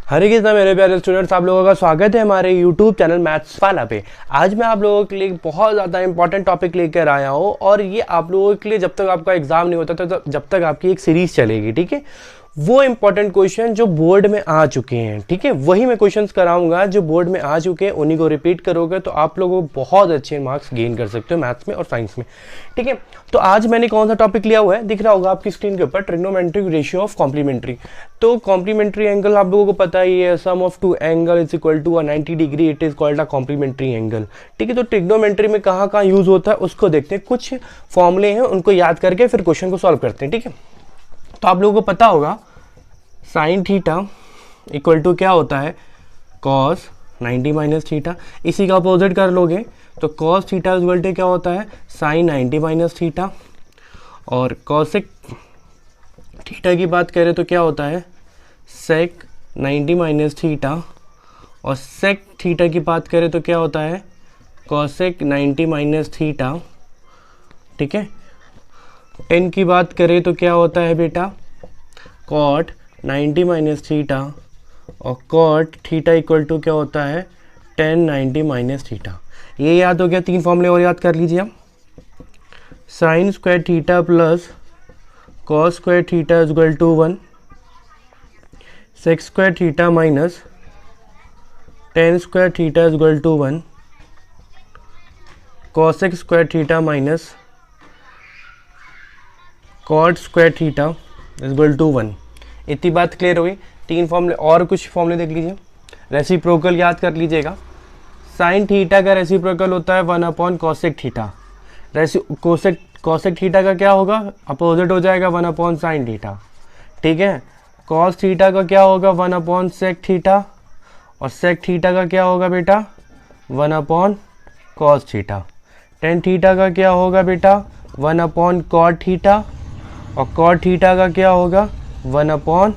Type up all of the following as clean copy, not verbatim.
हरे कृष्णा मेरे प्यारे स्टूडेंट्स, आप लोगों का स्वागत है हमारे यूट्यूब चैनल मैथ्स वाला पे। आज मैं आप लोगों के लिए बहुत ज़्यादा इंपॉर्टेंट टॉपिक लेकर आया हूँ और ये आप लोगों के लिए जब तक आपका एग्जाम नहीं होता तो जब तक आपकी एक सीरीज चलेगी, ठीक है। वो इंपॉर्टेंट क्वेश्चन जो बोर्ड में आ चुके हैं, ठीक है, वही मैं क्वेश्चंस कराऊंगा जो बोर्ड में आ चुके हैं, उन्हीं को रिपीट करोगे तो आप लोगों को बहुत अच्छे मार्क्स गेन कर सकते हो मैथ्स में और साइंस में, ठीक है। तो आज मैंने कौन सा टॉपिक लिया हुआ है, दिख रहा होगा आपकी स्क्रीन के ऊपर, ट्रिग्नोमेट्रिक रेशियो ऑफ कॉम्प्लीमेंट्री। तो कॉम्प्लीमेंट्री एंगल आप लोगों को पता ही है, sum of two angle is equal to 90 degree, it is called a complementary angle, ठीक है। तो ट्रिग्नोमेट्री में कहाँ कहाँ यूज होता है उसको देखते हैं, कुछ फॉर्मूले हैं उनको याद करके फिर क्वेश्चन को सॉल्व करते हैं, ठीक है। तो आप लोगों को पता होगा साइन थीटा इक्वल टू क्या होता है, कॉस 90 माइनस थीटा। इसी का अपोजिट कर लोगे तो कॉस थीटा इक्वल टू क्या होता है, साइन 90 माइनस थीटा। और कॉसेक थीटा की बात करें तो क्या होता है, सेक 90 माइनस थीटा। और सेक थीटा की बात करें तो क्या होता है, कॉसेक 90 माइनस थीटा, ठीक है। टेन की बात करें तो क्या होता है बेटा, कॉट 90 माइनस थीटा। और कॉट थीटा इक्वल टू क्या होता है, टेन 90 माइनस थीटा। ये याद हो गया, तीन फॉर्मूले और याद कर लीजिए आप। Sine square theta plus cos square theta is equal to 1, sec square theta minus tan square theta is equal to 1, cosec square theta minus cot square theta is equal to 1। इतनी बात क्लियर हुई। तीन फॉर्मूले और कुछ फॉर्मूले देख लीजिए। रेसिप्रोकल याद कर लीजिएगा, साइन थीटा का रेसिप्रोकल होता है 1 upon cosec theta. Cosec theta का क्या होगा, अपोजिट हो जाएगा 1 अपॉन साइन थीटा, ठीक है। कॉस थीटा का क्या होगा 1 अपॉन सेक थीटा। और सेक थीटा का क्या होगा बेटा 1 upon cos theta. Tan theta का क्या होगा बेटा 1 अपॉन कॉट थीटा। और कॉट थीटा का क्या होगा 1 अपॉन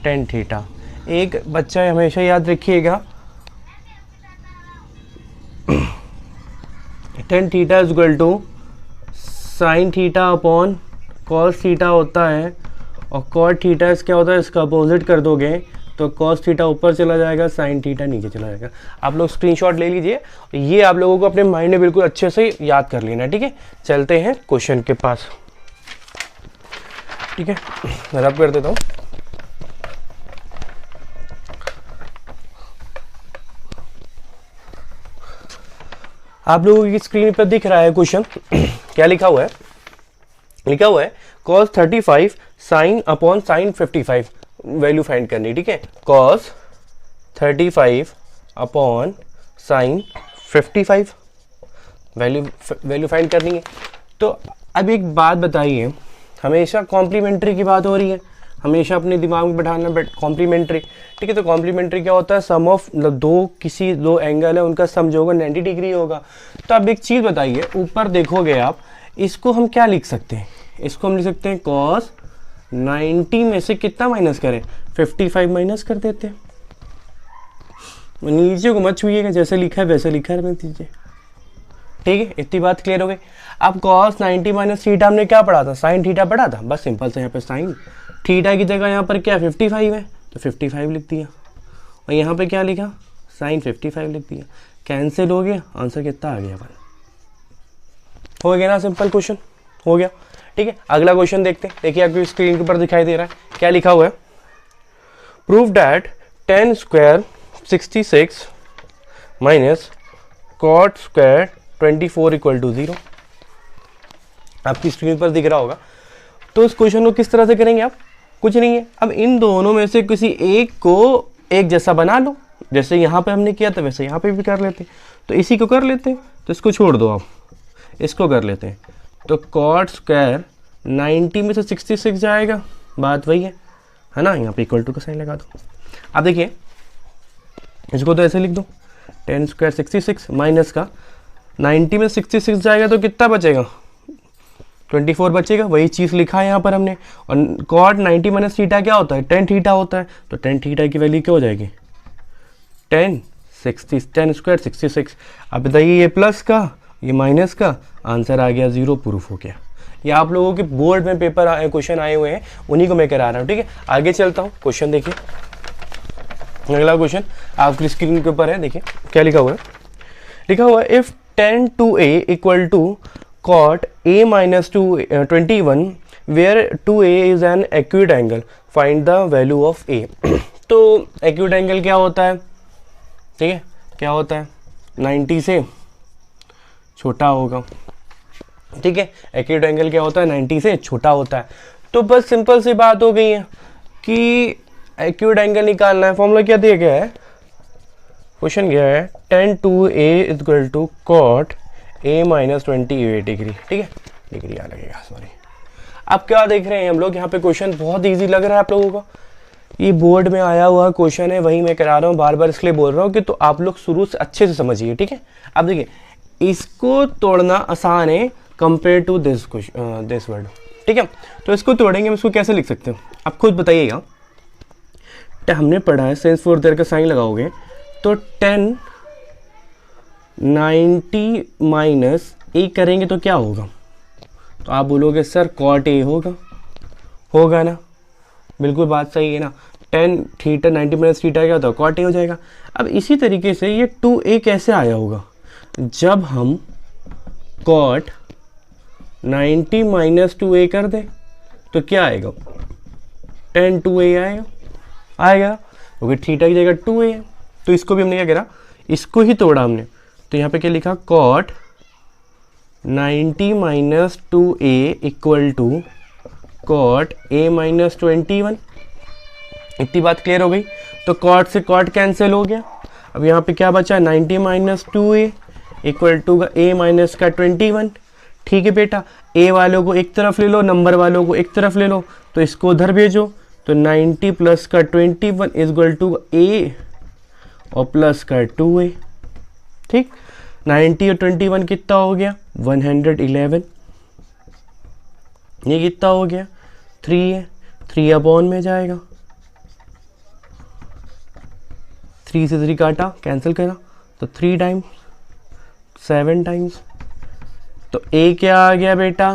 टेन थीटा। एक बच्चा हमेशा याद रखिएगा, tan theta is equal to sine theta upon cos theta होता है। और कॉट थीटा क्या होता है, इसका अपोजिट कर दोगे तो कॉस थीटा ऊपर चला जाएगा, साइन थीटा नीचे चला जाएगा। आप लोग स्क्रीनशॉट ले लीजिए, ये आप लोगों को अपने माइंड में बिल्कुल अच्छे से याद कर लेना, ठीक है। चलते हैं क्वेश्चन के पास, ठीक है। रब कर देता हूँ। आप लोगों की स्क्रीन पर दिख रहा है क्वेश्चन। क्या लिखा हुआ है, लिखा हुआ है cos 35 sine upon sine 55 value find करनी, ठीक है। cos 35 upon sine 55 value find करनी है। तो अब एक बात बताइए, हमेशा कॉम्प्लीमेंट्री की बात हो रही है, हमेशा अपने दिमाग में बैठाना कॉम्प्लीमेंट्री, ठीक है। तो कॉम्प्लीमेंट्री क्या होता है, सम ऑफ दो एंगल है उनका सम जो होगा 90 डिग्री होगा। तो अब एक चीज़ बताइए, ऊपर देखोगे आप, इसको हम क्या लिख सकते हैं, इसको हम लिख सकते हैं कॉस 90 में से कितना माइनस करें, 55 माइनस कर देते हैं। नीचे को मत छूइएगा, जैसे लिखा है वैसे लिखा है दीजिए, ठीक है। इतनी बात क्लियर हो गई। अब cos 90 माइनस थीटा हमने क्या पढ़ा था, साइन थीटा पढ़ा था, बस सिंपल से यहाँ पे साइन थीटा की जगह यहाँ पर क्या 55 है तो 55 लिख दिया। और यहाँ पे क्या लिखा, साइन 55 लिख दिया। कैंसिल हो गया, आंसर कितना आ गया अपन, हो गया ना, सिंपल क्वेश्चन हो गया, ठीक है। अगला क्वेश्चन देखते हैं। देखिए आपकी स्क्रीन के ऊपर दिखाई दे रहा है, क्या लिखा हुआ है, prove that 10 square 66 minus cot square 24 equal to 0। आपकी स्क्रीन पर दिख रहा होगा। तो इस क्वेश्चन को किस तरह से करेंगे आप, कुछ नहीं है, अब इन दोनों में से किसी एक को एक जैसा बना लो, जैसे यहाँ पे हमने किया था वैसे यहाँ पे भी कर लेते। तो इसी को कर लेते हैं, तो इसको छोड़ दो आप, इसको कर लेते हैं। तो कॉट स्क्वायर 90 में से 66 जाएगा, बात वही है ना, यहाँ पे इक्वल टू का साइन लगा दो। अब देखिए इसको तो ऐसे लिख दो, 10 स्क्वायर 66 माइनस का 90 में 66 जाएगा तो कितना बचेगा, 24 बचेगा, वही चीज़ लिखा है यहाँ पर हमने। और कॉट 90 माइनस थीटा क्या होता है, टेन थीटा होता है। तो टेन थीटा की वैल्यू क्या हो जाएगी, 10 स्क्वायर 66। अब बताइए ये प्लस का ये माइनस का, आंसर आ गया 0, प्रूफ हो गया। ये आप लोगों के बोर्ड में पेपर क्वेश्चन आए हुए हैं, उन्हीं को मैं करा रहा हूँ, ठीक है। आगे चलता हूँ, क्वेश्चन देखिए अगला क्वेश्चन आपकी स्क्रीन के ऊपर है, देखिए क्या लिखा हुआ है। लिखा हुआ है if tan 2a equal to cot a minus 21 where 2a is an acute angle find the value of a। तो एक्यूट एंगल क्या होता है, ठीक है, क्या होता है 90 से छोटा होगा, ठीक है। एक्यूट एंगल क्या होता है 90 से छोटा होता है। तो बस सिंपल सी बात हो गई है कि एक्यूट एंगल निकालना है। फॉर्मूला क्या दिया गया है, क्वेश्चन क्या है tan 2a equal to cot a minus 28 degree, ठीक है, डिग्री आ लगेगा, सॉरी। आप क्या देख रहे हैं हम लोग यहाँ पे, क्वेश्चन बहुत इजी लग रहा है आप लोगों को, ये बोर्ड में आया हुआ क्वेश्चन है, वही मैं करा रहा हूँ, बार बार इसलिए बोल रहा हूँ कि तो आप लोग शुरू से अच्छे से समझिए, ठीक है। अब देखिए इसको तोड़ना आसान है कंपेयर टू दिस वर्ड, ठीक है। तो इसको तोड़ेंगे, हम इसको कैसे लिख सकते हैं आप खुद बताइएगा। हमने पढ़ा है सेंस फोर देयर का साइन लगाओगे तो 10 90 माइनस ए करेंगे तो क्या होगा, तो आप बोलोगे सर cot a होगा ना, बिल्कुल बात सही है ना। 10 थीटा 90 माइनस थीटा क्या होता है cot a हो जाएगा। अब इसी तरीके से ये 2a कैसे आया होगा, जब हम cot 90 माइनस 2a कर दें तो क्या आएगा, tan 2a आएगा क्योंकि थीटा की जगह 2a है। तो इसको भी हमने क्या करा, इसको ही तोड़ा हमने, तो यहाँ पे क्या लिखा cot 90 minus 2a equal to cot a minus 21। इतनी बात क्लियर हो गई। तो cot से cot कैंसिल हो गया, अब यहाँ पे क्या बचा 90 minus 2a equal to a minus का 21। ठीक है बेटा, a वालों को एक तरफ ले लो, नंबर वालों को एक तरफ ले लो, तो इसको उधर भेजो। तो 90 प्लस का 21 इज इक्वल टू a और प्लस का 2a, ठीक। 90 और 21 कितना हो गया 111, ये कितना हो गया 3 है, 3 अपॉन में जाएगा, 3 से 3 काटा कैंसिल करा तो 3 टाइम्स 7 टाइम्स, तो a क्या आ गया बेटा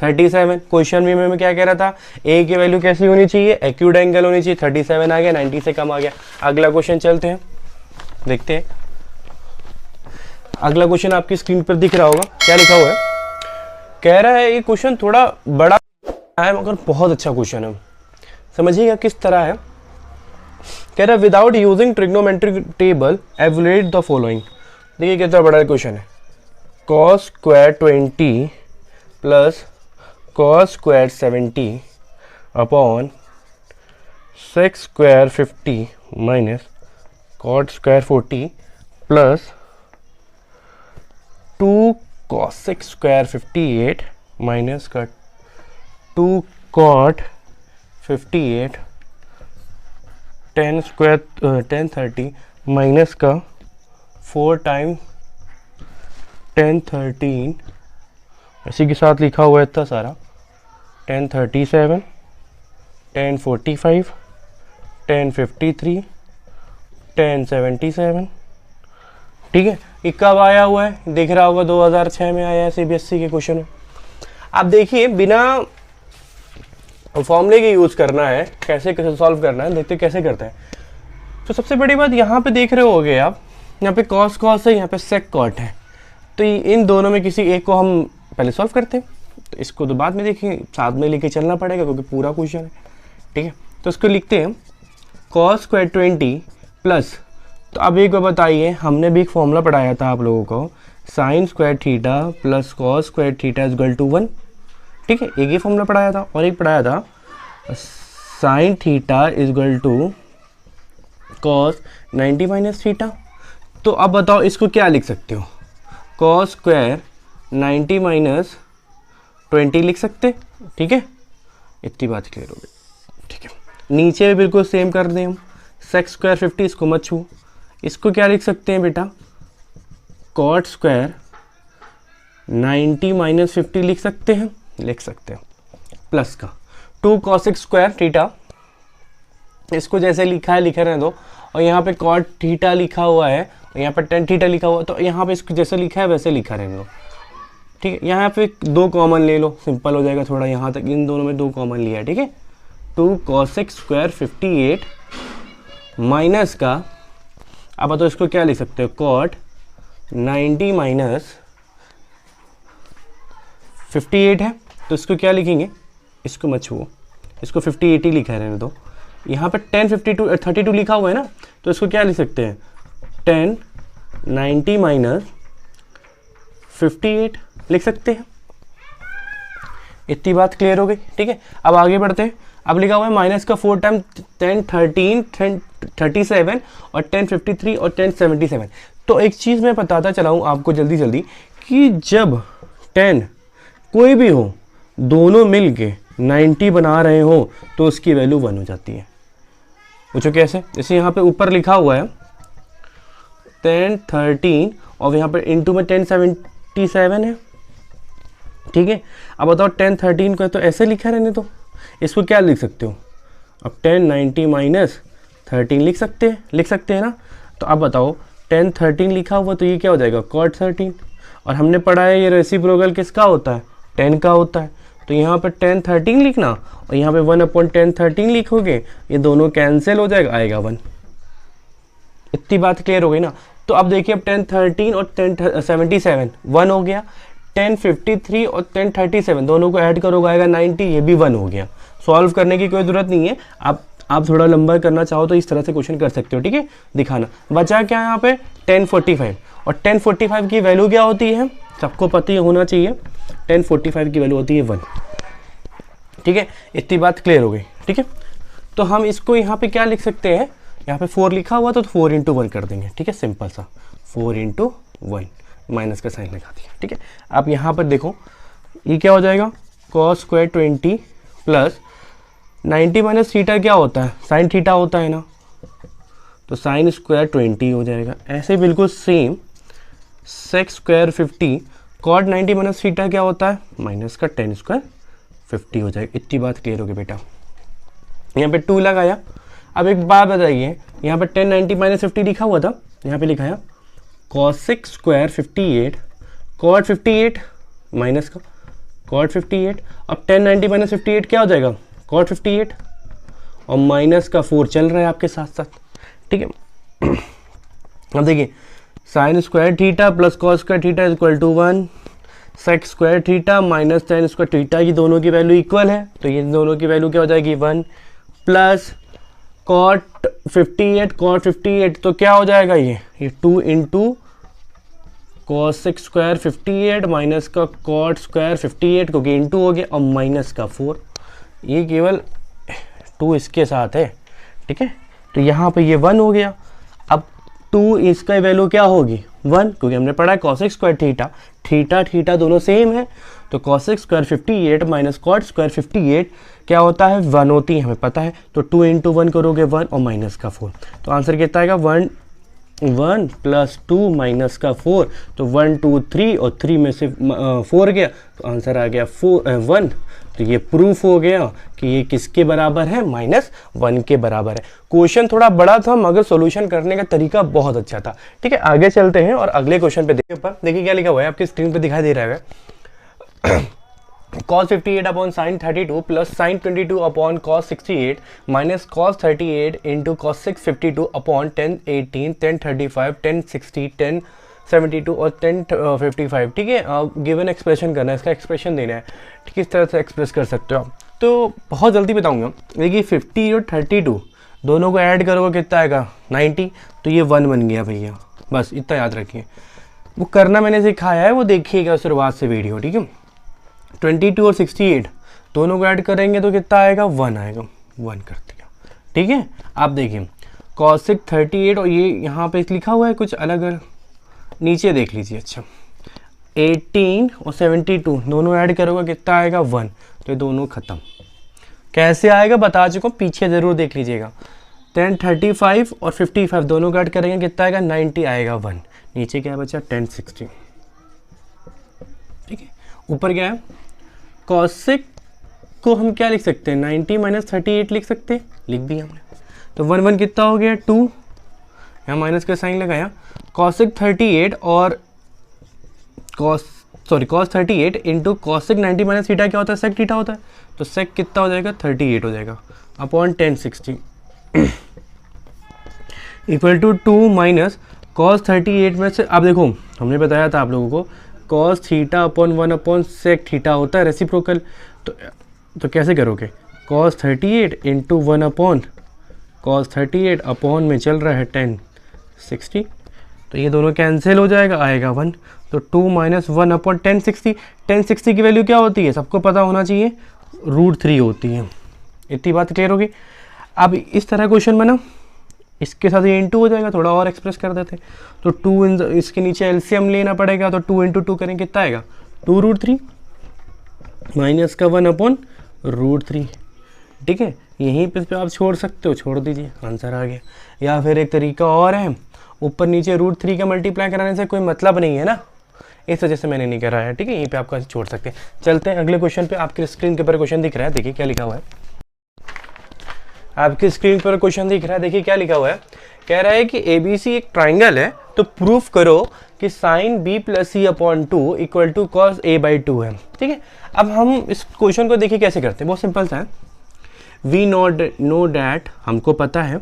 37। क्वेश्चन में मैं क्या कह रहा था, a की वैल्यू कैसी होनी चाहिए, एक्यूट एंगल होनी चाहिए, 37 आ गया, 90 से कम आ गया। अगला क्वेश्चन चलते हैं, देखते हैं। अगला क्वेश्चन आपकी स्क्रीन पर दिख रहा होगा, क्या लिखा हुआ है, कह रहा है ये क्वेश्चन थोड़ा बड़ा है मगर बहुत अच्छा क्वेश्चन है, समझिएगा किस तरह है। कह रहा है without using trigonometric table evaluate the following. देखिए कितना बड़ा क्वेश्चन है, cos square 20 plus cos square 70 upon sec square 50 minus cot square 40 plus 2 cosec square 58 minus का 2 cot 58 10 स्क्वायर 1030 माइनस का 4 टाइम 1013, इसी के साथ लिखा हुआ है इतना सारा 1037 1045 1053 1077, ठीक है। ये कब आया हुआ है दिख रहा होगा, 2006 में आया है सीबीएसई के क्वेश्चन में। आप देखिए बिना फॉर्मूले के यूज करना है, कैसे कैसे सॉल्व करना है, देखते कैसे करते हैं। तो सबसे बड़ी बात यहाँ पे देख रहे होगे आप, यहाँ पे cos cos है, यहाँ पे sec cot है, तो इन दोनों में किसी एक को हम पहले सॉल्व करते हैं, तो इसको तो बाद में देखेंगे, साथ में लेके चलना पड़ेगा क्योंकि पूरा क्वेश्चन है, ठीक है। तो इसको लिखते हैं cos स्क्वायर 20 प्लस, तो अब एक बार बताइए, हमने भी एक फॉर्मूला पढ़ाया था आप लोगों को, sine square theta plus cos square theta is equal to 1, ठीक है। एक ही फॉर्मूला पढ़ाया था, और एक पढ़ाया था sine theta is equal to cos 90 minus theta. तो अब बताओ इसको क्या लिख सकते हो, कॉस स्क्वायर 90 माइनस 20 लिख सकते, ठीक है। इतनी बात क्लियर हो गई, ठीक है। नीचे भी बिल्कुल सेम कर दें हम, सेक्स स्क्वायर 50, इसको मत छू, इसको क्या लिख सकते हैं बेटा, कॉट स्क्वायर 90 माइनस 50 लिख सकते हैं, लिख सकते हैं, प्लस का 2 कॉसेक स्क्वायर थीटा, इसको जैसे लिखा है लिखे रहने दो, और यहाँ पे कॉट थीटा लिखा हुआ है, और यहाँ पे टेन थीटा लिखा हुआ है, तो यहाँ पे इसको जैसे लिखा है वैसे लिखा रहने दो, ठीक है। यहाँ पे 2 कॉमन ले लो, सिंपल हो जाएगा थोड़ा, यहाँ तक इन दोनों में 2 कॉमन लिया है, ठीक है। 2 कॉसेक स्क्वायर 58 माइनस का, अब तो इसको क्या लिख सकते हो, कॉट 90 माइनस 58 है, तो इसको क्या लिखेंगे, इसको मत छुओ, इसको 58 ही लिखा है रहने दो। यहाँ पे 32 लिखा हुआ है ना, तो इसको क्या लिख सकते हैं, 10 90 माइनस 58 लिख सकते हैं। इतनी बात क्लियर हो गई, ठीक है। अब आगे बढ़ते हैं। अब लिखा हुआ है माइनस का 4 टाइम 10 13 10 37 और 10 53 और 10 77। तो एक चीज़ मैं बताता चलाऊँ आपको जल्दी जल्दी कि जब 10 कोई भी हो, दोनों मिल के 90 बना रहे हो तो उसकी वैल्यू 1 हो जाती है। पूछो कैसे, जैसे यहाँ पे ऊपर लिखा हुआ है 10 13 और यहाँ पे इंटू में 10 77 है, ठीक है। अब बताओ 10 13 को तो ऐसे लिखा रहने तो इसको क्या लिख सकते हो, अब 10 90 माइनस 13 लिख सकते हैं ना। तो अब बताओ 10 13 लिखा हुआ तो ये क्या हो जाएगा, कॉट 13। और हमने पढ़ा है ये रेसिप्रोकल किसका होता है, 10 का होता है। तो यहाँ पे 10 13 लिखना और यहाँ पे 1/10 13 लिखोगे, ये दोनों कैंसिल हो जाएगा, आएगा 1। इतनी बात क्लियर हो गई ना। तो अब देखिए, अब 10 13 और 10 77 1 हो गया, 10 53 और 10 37 दोनों को ऐड करोगे आएगा 90, ये भी 1 हो गया। सॉल्व करने की कोई ज़रूरत नहीं है, आप थोड़ा लंबा करना चाहो तो इस तरह से क्वेश्चन कर सकते हो, ठीक है। दिखाना बचा क्या यहाँ पे 1045, और 1045 की वैल्यू क्या होती है, सबको पता ही होना चाहिए, 1045 की वैल्यू होती है 1, ठीक है। इतनी बात क्लियर हो गई, ठीक है। तो हम इसको यहाँ पे क्या लिख सकते हैं, यहाँ पे 4 लिखा हुआ तो 4 × 1 कर देंगे, ठीक है, सिंपल सा 4 × 1, माइनस का साइन लगा दिया, ठीक है। आप यहाँ पर देखो ये क्या हो जाएगा, cos square 20 plus 90 minus theta क्या होता है, साइन थीटा होता है ना, तो साइन स्क्वायर 20 हो जाएगा। ऐसे बिल्कुल same sec square 50 cot 90 minus theta क्या होता है, माइनस का 10 स्क्वायर 50 हो जाएगा। इतनी बात क्लियर होगी बेटा। यहाँ पे 2 लगाया। अब एक बात बताइए, यहाँ पे 10 90 माइनस 50 लिखा हुआ था, यहाँ पे लिखा है cosec स्क्वायर 58 कॉट 58 माइनस का कॉट 58, अब 10 90 माइनस 58 क्या हो जाएगा, कॉट 58 और माइनस का 4 चल रहा है आपके साथ साथ, ठीक है। अब देखिए sine square theta plus cos square theta is equal to 1, sec square theta minus tan square theta की दोनों की वैल्यू इक्वल है, तो ये दोनों की वैल्यू क्या हो जाएगी 1, प्लस कॉट 58 तो क्या हो जाएगा ये 2 इंटू कॉसेक स्क्वायर 58 माइनस का कॉट स्क्वायर 58 क्योंकि इंटू हो गया, और माइनस का 4, ये केवल 2 इसके साथ है, ठीक है। तो यहाँ पे ये 1 हो गया। अब 2 इसका वैल्यू क्या होगी 1, क्योंकि हमने पढ़ा है कॉसेक स्क्वायर थीटा दोनों सेम है, तो cosec square 58 minus cot square 58 क्या होता है 1 होती है, हमें पता है। तो 2 इंटू 1 करोगे 1 और माइनस का 4, तो आंसर कितना आएगा 1 प्लस 2 माइनस का 4, तो 1 2 3 और 3 में से 4 गया, तो आंसर आ गया 1। तो ये प्रूफ हो गया कि ये किसके बराबर है, -1 के बराबर है। क्वेश्चन थोड़ा बड़ा था मगर सॉल्यूशन करने का तरीका बहुत अच्छा था, ठीक है। आगे चलते हैं और अगले क्वेश्चन पे देखिए क्या लिखा हुआ है, आपकी स्क्रीन पे दिखाई दे रहा है cos 58 upon sine 32 plus sign 22 upon cos 68 minus cos 38 into cos 52 upon 10 18 10 35 10 60 10 72 और 10 55, ठीक है। गिवन एक्सप्रेशन करना है, इसका एक्सप्रेशन देना है, ठीक है। इस तरह से एक्सप्रेस कर सकते हो आप। तो बहुत जल्दी बताऊंगा, देखिए 50 और 32 दोनों को ऐड करोगे कितना आएगा 90, तो ये 1 बन गया भैया, बस इतना याद रखिए। वो करना मैंने सिखाया है, वो देखिएगा शुरुआत से वीडियो, ठीक है। 22 और 68 दोनों को ऐड करेंगे तो कितना आएगा 1 आएगा, 1 कर दिया, ठीक है। आप देखिए cosec 38 और ये यहाँ पे लिखा हुआ है कुछ अलग, नीचे देख लीजिए। अच्छा 18 और 72 दोनों ऐड करोगे कितना आएगा 1, तो ये दोनों खत्म। कैसे आएगा बता चुका हूँ, पीछे ज़रूर देख लीजिएगा। 10 35 और 55 दोनों को ऐड करेंगे कितना आएगा 90 आएगा 1, नीचे क्या बचा 10 60, ठीक है। ऊपर क्या है cosec को हम क्या लिख सकते हैं 90 माइनस 38 लिख सकते हैं, लिख दिया हमने। तो 1 1 कितना हो गया 2, यहाँ माइनस का साइन लगाया। cosec 38 और cos 38 into cosec 90 minus theta क्या होता है sec थीटा होता है, तो sec कितना हो जाएगा 38 हो जाएगा upon 10 60 equal to 2 minus cos 38 में से, आप देखो हमने बताया था आप लोगों को cos theta upon 1 upon sec theta होता है रेसिप्रोकल। तो कैसे करोगे, cos 38 into 1 upon cos 38 upon में चल रहा है 1060, तो ये दोनों कैंसिल हो जाएगा, आएगा 1। तो 2 माइनस 1 अपॉन 1060, 1060 की वैल्यू क्या होती है सबको पता होना चाहिए, √3 होती है। इतनी बात क्लियर होगी। अब इस तरह क्वेश्चन बना, इसके साथ ये इंटू हो जाएगा, थोड़ा और एक्सप्रेस कर देते हैं। तो 2 इसके नीचे एलसीएम लेना पड़ेगा, तो 2 इंटू 2 करेंगे कितना आएगा, 2√3 माइनस का 1 अपॉन √3। ठीक है, यहीं पे आप छोड़ सकते हो, छोड़ दीजिए, आंसर आ गया। या फिर एक तरीका और है, ऊपर नीचे √3 का मल्टीप्लाई कराने से कोई मतलब नहीं है ना, इस वजह से मैंने नहीं कराया। ठीक है, यहीं पे आपका छोड़ सकते हैं। चलते हैं अगले क्वेश्चन पे। आपके स्क्रीन के ऊपर क्वेश्चन दिख रहा है, देखिए क्या लिखा हुआ है। आपकी स्क्रीन पर क्वेश्चन दिख रहा है, देखिए क्या लिखा हुआ है। कह रहा है कि ABC एक ट्राइंगल है, तो प्रूफ करो कि sine B plus C upon 2 equal to cos A/2 है। ठीक है, अब हम इस क्वेश्चन को देखिए कैसे करते हैं, बहुत सिंपल सा है। वी नो डैट, हमको पता है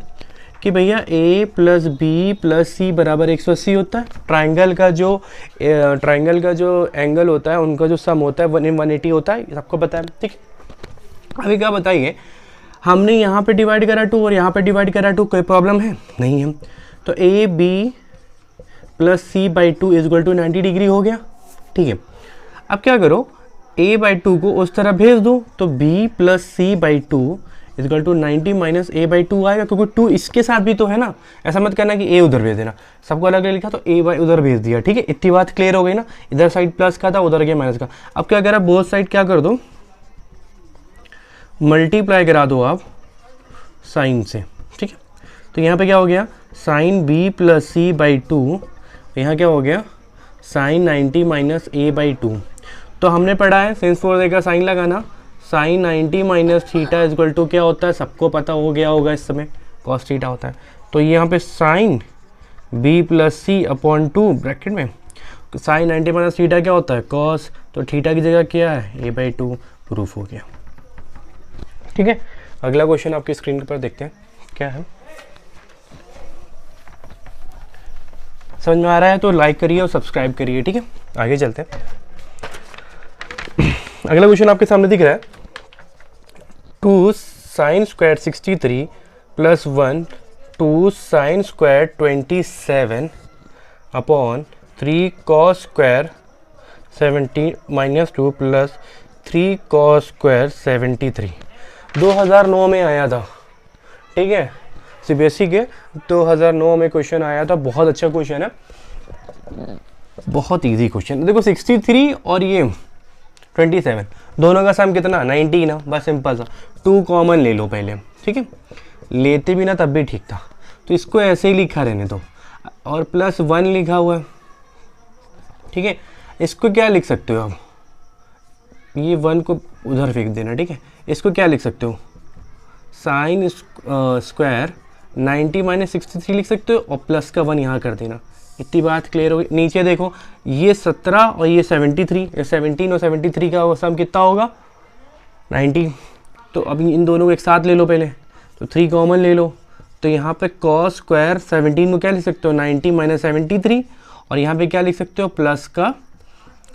कि भैया A plus B plus C बराबर 180 होता है। ट्राइंगल का जो एंगल होता है, उनका जो सम होता है 180 होता है, सबको पता है। ठीक है, अभी क्या बताइए, हमने यहाँ पे डिवाइड करा 2 और यहाँ पे डिवाइड करा 2, कोई प्रॉब्लम है नहीं है। तो AB plus C/2 is equal to 90 degree हो गया। ठीक है, अब क्या करो, A/2 को उस तरह भेज दो, तो B plus C/2 is equal to 90 minus A/2 आएगा, क्योंकि 2 इसके साथ भी तो है ना। ऐसा मत करना कि A उधर भेज देना, सबको अलग अलग लिखा तो A उधर भेज दिया। ठीक है, इतनी बात क्लियर हो गई ना, इधर साइड प्लस का था, उधर गया माइनस का। अब क्या करा, बोथ साइड क्या कर दो, मल्टीप्लाई करा दो आप साइन से। ठीक है, तो यहाँ पे क्या हो गया, साइन B प्लस C/2, यहाँ क्या हो गया, साइन 90 माइनस A/2। तो हमने पढ़ा है सेंस फोर का साइन लगाना, sine 90 minus theta is equal to क्या होता है, सबको पता हो गया होगा इस समय, कॉस थीटा होता है। तो यहाँ पे sine B plus C upon 2 bracket में साइन 90 माइनस थीटा क्या होता है, कॉस, तो थीटा की जगह क्या है, A/2, प्रूफ हो गया। ठीक है, अगला क्वेश्चन आपकी स्क्रीन पर देखते हैं क्या है। समझ में आ रहा है तो लाइक करिए और सब्सक्राइब करिए। ठीक है, आगे चलते हैं। अगला क्वेश्चन आपके सामने दिख रहा है, 2 sine square 63 plus 1 2 sine square 27 upon 3 cos square 70 minus 2 plus 3 cos square 73 2009 में आया था। ठीक है, CBSE के 2009 में क्वेश्चन आया था, बहुत अच्छा क्वेश्चन है, बहुत इजी क्वेश्चन। देखो 63 और ये 27 दोनों का सम कितना, 90 ना, बस सिंपल सा 2 कॉमन ले लो पहले। ठीक है, लेते भी ना तब भी ठीक था, तो इसको ऐसे ही लिखा रहने दो, और प्लस 1 लिखा हुआ है। ठीक है, इसको क्या लिख सकते हो आप, ये 1 को उधर फेंक देना। ठीक है, इसको क्या लिख सकते हो, साइन स्क्वायर 90 माइनस 63 लिख सकते हो, और प्लस का 1 यहाँ कर देना। इतनी बात क्लियर हो गई। नीचे देखो, ये 17 और ये 73, ये 17 और 73 का सम कितना होगा, 90। तो अब इन दोनों को एक साथ ले लो पहले, तो 3 कॉमन ले लो, तो यहाँ पे कॉस स्क्वायर 17 को क्या लिख सकते हो, 90 माइनस 73, और यहाँ पे क्या लिख सकते हो, प्लस का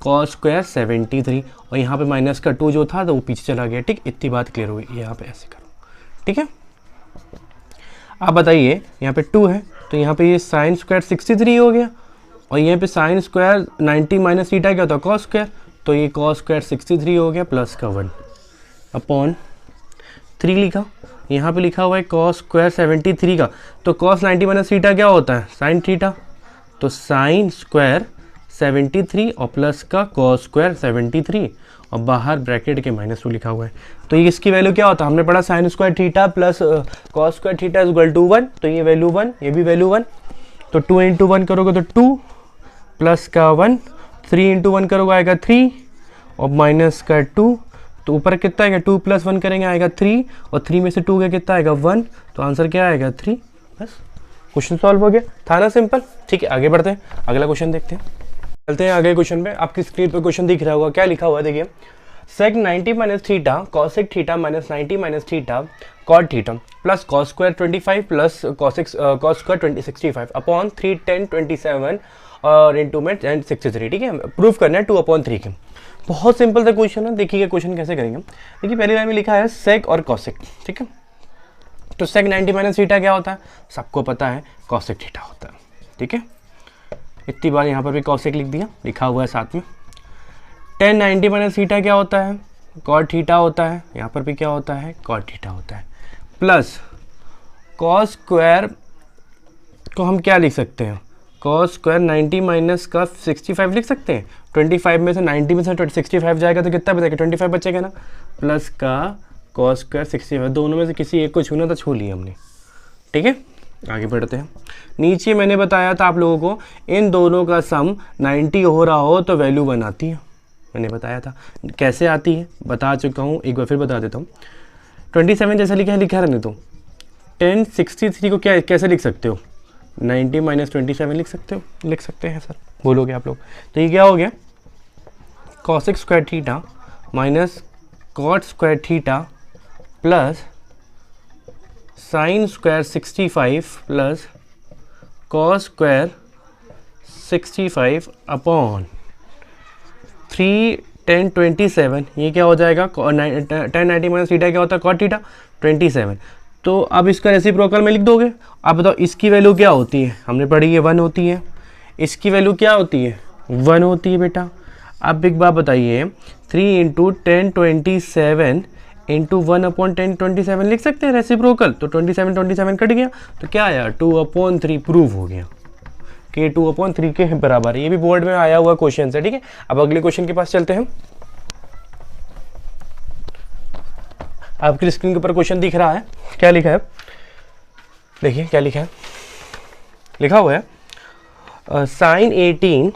कॉस स्क्वायर 73, और यहाँ पे माइनस का 2 जो था तो वो पीछे चला गया। ठीक, इतनी बात क्लियर हुई। यहाँ पे ऐसे करो। ठीक है, आप बताइए, यहाँ पे 2 है, तो यहाँ पे ये साइन स्क्वायर 63 हो गया, और यहाँ पे साइन स्क्वायर 90 माइनस थीटा क्या होता है, कॉस स्क्वायर, तो ये कॉस स्क्वायर 63 हो गया, प्लस का 1 अपॉन 3 लिखा। यहाँ पे लिखा हुआ है कॉस स्क्वायर 73 का, तो कॉस 90 माइनस थीटा क्या होता है, साइन थीटा, तो साइन स्क्वायर 73 और प्लस का कॉस स्क्वायर 73, और बाहर ब्रैकेट के -2 लिखा हुआ है। तो ये इसकी वैल्यू क्या होता है, हमने पढ़ा sine square theta plus cos square theta is equal to 1, तो ये वैल्यू 1, ये भी वैल्यू 1, तो 2 इंटू 1 करोगे तो 2 प्लस का 1, 3 इंटू 1 करोगे आएगा 3, और माइनस का 2, तो ऊपर कितना आएगा, 2 प्लस 1 करेंगे आएगा 3, और 3 में से 2 का कितना आएगा 1, तो आंसर क्या आएगा 3। बस क्वेश्चन सॉल्व हो गया, था ना सिंपल। ठीक है, आगे बढ़ते हैं, अगला क्वेश्चन देखते हैं। चलते हैं आगे क्वेश्चन पे। आपकी स्क्रीन पे क्वेश्चन दिख रहा होगा, क्या लिखा हुआ है देखिए, sec 90 minus theta cosec theta minus 90 minus theta cot theta plus cos square 25 plus cos square 65 upon 3 10 27 और इंटू में 63। ठीक है, प्रूफ करना है 2/3 के। बहुत सिंपल सा क्वेश्चन है, देखिए क्वेश्चन कैसे करेंगे। देखिए पहली लाइन में लिखा है सेक और कॉसेक। ठीक है, तो सेक 90 माइनस थीटा क्या होता है, सबको पता है कॉसेक थीटा होता है। ठीक है, इतनी बार यहाँ पर भी कॉसेक लिख दिया, लिखा हुआ है साथ में। tan 90 माइनस थीटा क्या होता है, कॉट थीटा होता है, यहाँ पर भी क्या होता है, कॉट थीटा होता है। प्लस कॉस स्क्वायर को हम क्या लिख सकते हैं, कॉस स्क्वायर 90 माइनस का 65 लिख सकते हैं। 25 में से 90 में से 65 जाएगा तो कितना बचेगा, 25 बचेगा ना, प्लस का कॉस स्क्वायर 65, दोनों में से किसी एक को छूना तो छू लिया हमने। ठीक है, आगे बढ़ते हैं। नीचे मैंने बताया था आप लोगों को, इन दोनों का सम 90 हो रहा हो तो वैल्यू 1 आती है। मैंने बताया था कैसे आती है, बता चुका हूँ, एक बार फिर बता देता हूँ। 27 जैसा लिखा है, लिखा रहने दो। 1063 को क्या कैसे लिख सकते हो, 90 माइनस 27 लिख सकते हो, लिख सकते हैं सर, बोलोगे आप लोग। तो ये क्या हो गया, cosec square theta minus cot square theta plus sine square 65 plus cos square 65 upon 3 10 27। ये क्या हो जाएगा, 10 90 माइनस थीटा क्या होता है, कॉट थीटा 27। तो अब इसका रेसिप्रोकल में लिख दोगे। अब बताओ इसकी वैल्यू क्या होती है, हमने पढ़ी है 1 होती है, इसकी वैल्यू क्या होती है, 1 होती है बेटा। अब एक बात बताइए, 3 इंटू 10 27 इंटू 1/10 लिख सकते हैं रेसिप्रोकल, तो 27 कट गया तो क्या आया, 2/3 प्रूव हो गया कि 2/3 के बराबर है। ये भी बोर्ड में आया हुआ क्वेश्चन है। ठीक है, अब अगले क्वेश्चन के पास चलते हैं। आपकी स्क्रीन के ऊपर क्वेश्चन दिख रहा है, क्या लिखा है, देखिए क्या लिखा है, लिखा हुआ है sine 18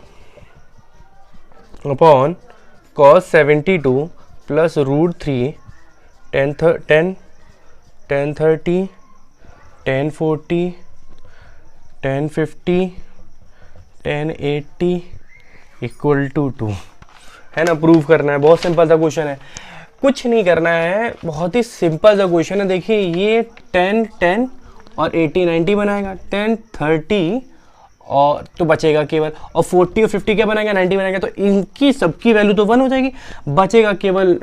upon cos 72 plus √3 10 30 10 40 10 50 10 80 equal to 2 है ना, प्रूव करना है। बहुत सिंपल सा क्वेश्चन है, कुछ नहीं करना है, बहुत ही सिंपल सा क्वेश्चन है। देखिए ये 10 10 और 80 90 बनाएगा, 10 30 और तो बचेगा केवल, और 40 और 50 क्या बनाएगा, 90 बनाएगा, तो इनकी सबकी वैल्यू तो 1 हो जाएगी, बचेगा केवल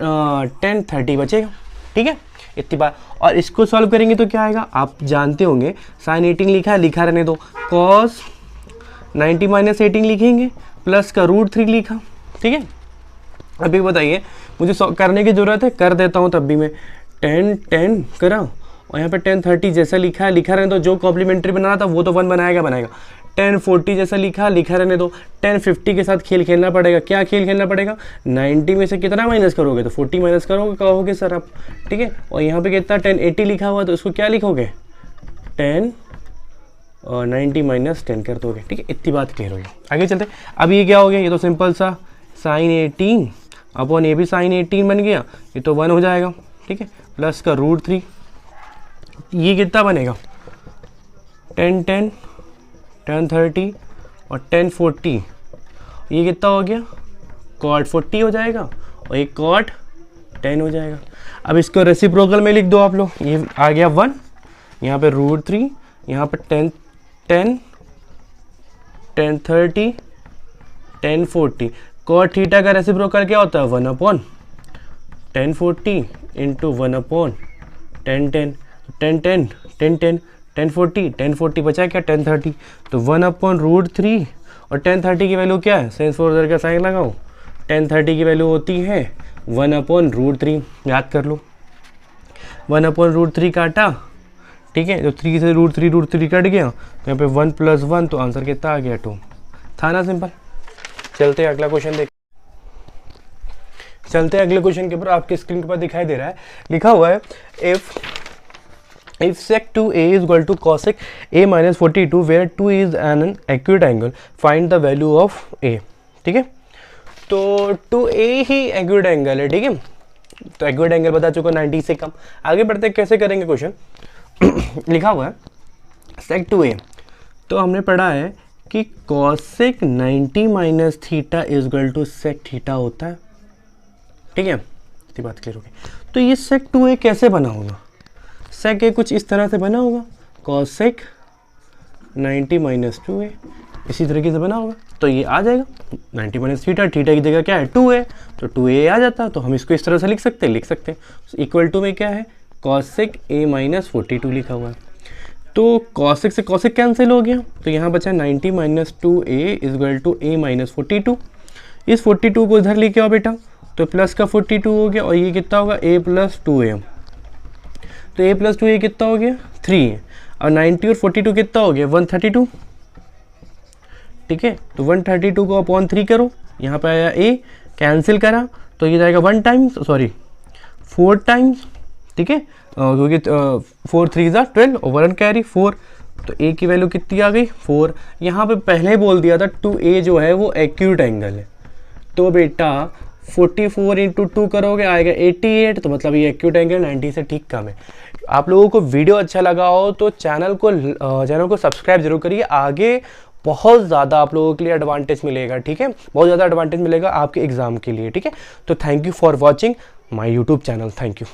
10 30 बचेगा। ठीक है, इतनी बार। और इसको सॉल्व करेंगे तो क्या आएगा, आप जानते होंगे, साइन 18 लिखा है, लिखा रहने दो, कॉस 90 माइनस 18 लिखेंगे प्लस का √3 लिखा। ठीक है, अभी बताइए मुझे करने की जरूरत है, कर देता हूँ तब भी मैं 10 10 करा, और यहाँ पे 10 30 जैसा लिखा है, लिखा रहने दो, जो कॉम्प्लीमेंट्री बनाना था वो तो 1 बनाएगा। 10 40 जैसा लिखा रहने दो। 10 50 के साथ खेल खेलना पड़ेगा, क्या खेल खेलना पड़ेगा, 90 में से कितना माइनस करोगे, तो 40 माइनस करोगे, कहोगे सर आप। ठीक है, और यहाँ पे कितना 10 80 लिखा हुआ, तो उसको क्या लिखोगे, 10 और 90 माइनस 10 कर दोगे। ठीक है, इतनी बात क्लियर होगी। आगे चलते, अब ये क्या हो गया, ये तो सिंपल सा साइन 18 अपॉन ये भी साइन 18 बन गया, ये तो 1 हो जाएगा। ठीक है, प्लस का √3, ये कितना बनेगा, 10 10 10 30 और 10 40, ये कितना हो गया, कॉट 40 हो जाएगा, और ये कॉट 10 हो जाएगा। अब इसको रेसिप्रोकल में लिख दो आप लोग, ये आ गया 1, यहाँ पे √3, यहाँ पे 10 10 10 30 10 40। कॉट थीटा का रेसिप्रोकल क्या होता है, 1/10 40 इंटू 1/10 10 10 10 10 10 10 40 10 40 बचा क्या, 10 30, तो 1/√3, और 10 30 की वैल्यू क्या है, सेंस फोर का साइन लगाओ, 10 30 की वैल्यू होती है 1/√3, याद कर लो, 1/√3 काटा। ठीक है, तो 3 से √3 कट गया, तो यहाँ पे 1 + 1, तो आंसर कितना आ गया, 2। था ना सिंपल। चलते हैं अगला क्वेश्चन देख, चलते हैं अगले क्वेश्चन के ऊपर। आपकी स्क्रीन के ऊपर दिखाई दे रहा है, लिखा हुआ है if sec 2a is equal to cosec a minus 42 where 2 is an acute angle, find the value of a। ठीक है, तो 2a ही acute angle है। ठीक है, तो acute angle बता चुका 90 से कम। आगे बढ़ते कैसे करेंगे क्वेश्चन। लिखा हुआ है sec 2a, तो हमने पढ़ा है कि cosec 90 minus theta is equal to sec theta होता है। ठीक है, इतनी बात क्लियर होगी। तो ये सेक 2a कैसे बना होगा? सेक a कुछ इस तरह से बना होगा, कॉस सेक 90 माइनस 2a इसी तरीके से बना होगा। तो ये आ जाएगा 90 माइनस थीटा, थीटा की जगह क्या है 2a, तो 2a आ जाता है। तो हम इसको इस तरह से लिख सकते हैं इक्वल टू में क्या है कॉस सेक a माइनस 42 लिखा हुआ है। तो कॉसेक से कॉसेक कैंसिल हो गया, तो यहाँ बचा 90 minus 2a is equal to a minus 42। इस 42 को इधर लेके आओ बेटा, तो प्लस का 42 हो गया और ये कितना होगा a प्लस 2a। तो a प्लस 2a कितना हो गया 3, और 90 और 42 कितना हो गया 132। ठीक है, तो 132 को अपॉन 3 करो, यहाँ पे आया a, कैंसिल करा तो ये जाएगा 4 टाइम्स। ठीक है, क्योंकि 4 3 ज़ा 12 ओवर एंड कैरी 4, तो a की वैल्यू कितनी आ गई 4। यहाँ पे पहले ही बोल दिया था 2a जो है वो एक्यूट एंगल है, तो बेटा 44 इंटू 2 करोगे आएगा 88, तो मतलब ये एक्यूट एंगल 90 से ठीक कम है। आप लोगों को वीडियो अच्छा लगा हो तो चैनल को सब्सक्राइब जरूर करिए, आगे बहुत ज़्यादा आप लोगों के लिए एडवांटेज मिलेगा। ठीक है, बहुत ज़्यादा एडवांटेज मिलेगा आपके एग्ज़ाम के लिए। ठीक है, तो thank you for watching my YouTube channel, thank you.